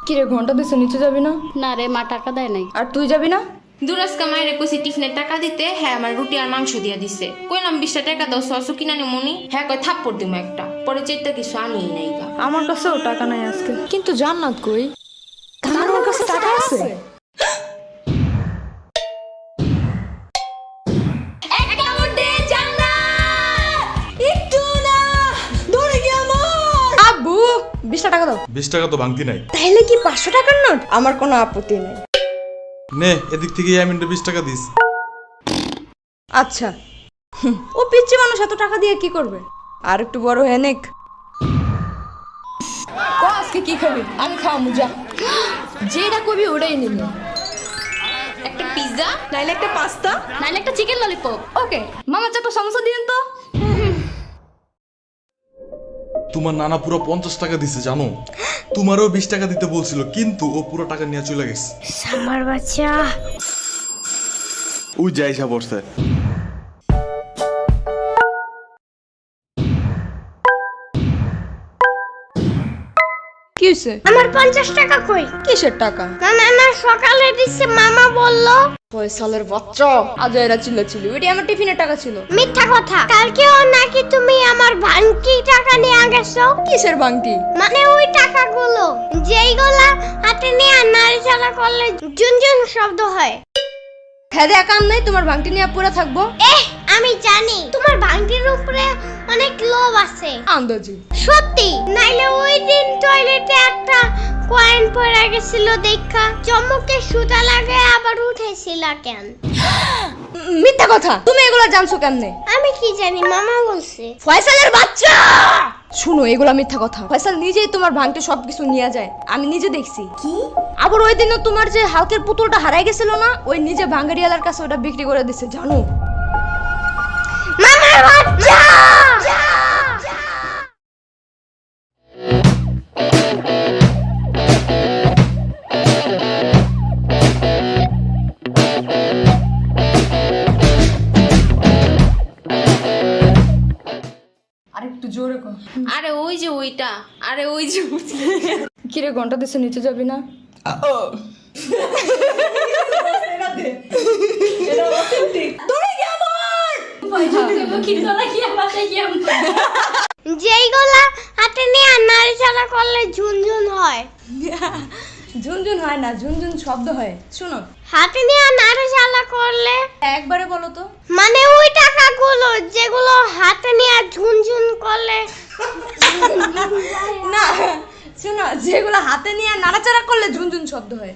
কিরে ঘন্টা দিছে নিচে যাবি না? না রে, মা টাকা দেয় নাই। আর তুই যাবি না? দুরাজকা মায়ের কইছি টিফিনের টাকা দিতে, হ্যাঁ আমার রুটি আর মাংস দিয়া দিছে। কইলাম 20 টাকা দাও সস কিনা নি মনি, হ্যাঁ কই থাপ্পড় দিমু একটা। পরে চেষ্টা কিছু আনিই নাই গা। আমার কাছেও টাকা নাই আজকে। কিন্তু জান্নাত কই? আমার কাছে টাকা আছে। আব্বু 20 টাকা দাও। 20 টাকা তো ভাঙতি নাই। তাহলে কি 500 টাকার নোট? আমার কোনো আপত্তি নাই। নে এদিক থেকে ইয়ামিনটা 20 টাকা দিস। আচ্ছা ও পিচ্চি মানুষ, এত টাকা দিয়ে কি করবে? আর একটু বড় হয়ে নেক। আজকে কি খাবি? আমি খাওয়া মুজা। যেটা কবি ওটাই নিবি। একটা পিজ্জা নাইলে একটা পাস্তা, নাইলে একটা চিকেন ললিপপ। ওকে মামা চাপা সমস্যা দিন তো। তোমার নানা পুরো 50 টাকা দিছে জানো। তোমারও 20 টাকা দিতে বলছিল, কিন্তু ও পুরো টাকা নিয়ে চলে গেছে। আমার বাচ্চা ওই যাইসা পড়ছে। কি হইছে? আমার 50 টাকা কই? কিসের টাকা? না সকালে দিছে, মামা বলল। ফয়সালের বাচ্চা আজ এরা চিল্লাচিল্লি, ওইটা আমার টিফিনের টাকা ছিল। মিথ্যা কথা, কালকেও নাকি তুমি আমার ভাঙতি টাকা নিয়ে গেছো। কিসের বাংটি? মানে ওই টাকাগুলো যেইগুলা হাতে নিয়ে নাড়াচাড়া করলে ঝুনঝুন শব্দ হয়। খেদে কাম নাই, তোমার বাংটি নিয়ে পড়ে থাকবো। আমি জানি তোমার ভাঙতির উপরে অনেক লোভ আছে। আন্দাজি সত্যি, নাইলে ওই দিন টয়লেটে একটা কয়েন পড়ে গেছিল দেখা চমকে সুতা লাগে আবার উঠেছিলা কেন? মিথ্যা কথা। তুমি এগুলা জানছো কেমনে? আমি কি জানি, মামা বলছে। ফয়সালের বাচ্চা শুনো, এগুলা মিথ্যা কথা। ফয়সাল নিজেই তোমার ভাঙতে সবকিছু নিয়ে যায়, আমি নিজে দেখছি। কি? আবার ওই দিনও তোমার যে হালকের পুতুলটা হারাই গেছিল না, ওই নিজে ভাঙ্গারিয়ালার কাছে ওটা বিক্রি করে দিছে জানো। মামার বাচ্চা! আর একটু জোরে কর। আরে ওই যে ওইটা, আরে ওই যে কিরে ঘন্টা দিছে নিচে যাবি না? যেইগুলা হাতে নিয়ে নাড়াচাড়া করলে ঝুনঝুন হয়। ঝুনঝুন হয় না, ঝুনঝুন শব্দ হয়। শুনো, হাতে নিয়ে নাড়াচাড়া করলে একবারে বলো তো। মানে ওই টাকাগুলো যেগুলো হাতে নিয়ে ঝুনঝুন করলে। না শুনো, যেগুলো হাতে নিয়ে নাড়াচাড়া করলে ঝুনঝুন শব্দ হয়।